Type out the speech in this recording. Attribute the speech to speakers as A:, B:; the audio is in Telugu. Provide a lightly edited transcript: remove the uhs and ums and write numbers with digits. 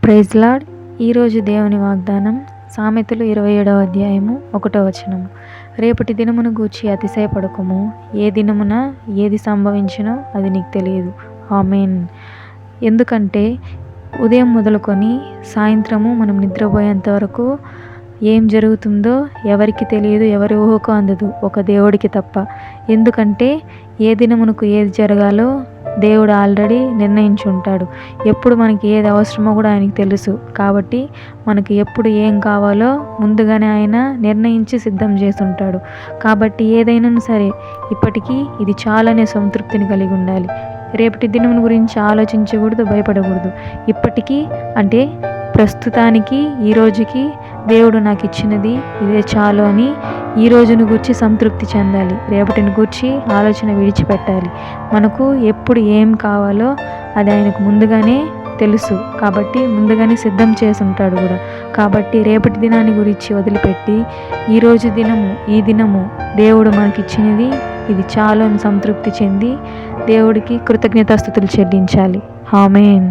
A: Praise lord. ఈరోజు దేవుని వాగ్దానం సామెతలు 27వ అధ్యాయము 1వ వచనము. రేపటి దినమును గూర్చి అతిశయపడకుము, ఏ దినమున ఏది సంభవించినో అది నీకు తెలియదు. ఆమేన్. ఎందుకంటే ఉదయం మొదలుకొని సాయంత్రము మనం నిద్రపోయేంత వరకు ఏం జరుగుతుందో ఎవరికి తెలియదు, ఎవరి ఊహకు అందదు, ఒక దేవుడికి తప్ప. ఎందుకంటే ఏ దినమునకు ఏది జరగాలో దేవుడు ఆల్రెడీ నిర్ణయించి ఉంటాడు. ఎప్పుడు మనకి ఏది అవసరమో కూడా ఆయనకి తెలుసు. కాబట్టి మనకి ఎప్పుడు ఏం కావాలో ముందుగానే ఆయన నిర్ణయించి సిద్ధం చేసి ఉంటాడు. కాబట్టి ఏదైనా సరే ఇప్పటికీ ఇది చాలానే సంతృప్తిని కలిగి ఉండాలి. రేపటి దినం గురించి ఆలోచించకూడదు, భయపడకూడదు. ఇప్పటికీ అంటే ప్రస్తుతానికి ఈ రోజుకి దేవుడు నాకు ఇచ్చినది ఇదే చాలు అని ఈ రోజును గూర్చి సంతృప్తి చెందాలి. రేపటిని గూర్చి ఆలోచన విడిచిపెట్టాలి. మనకు ఎప్పుడు ఏం కావాలో అది ఆయనకు ముందుగానే తెలుసు. కాబట్టి ముందుగానే సిద్ధం చేసి ఉంటాడు కూడా. కాబట్టి రేపటి దినాన్ని గురించి వదిలిపెట్టి ఈ దినము దేవుడు మనకిచ్చినది ఇది చాలు అని సంతృప్తి చెంది దేవుడికి కృతజ్ఞతాస్తుతులు చెల్లించాలి. ఆమేన్.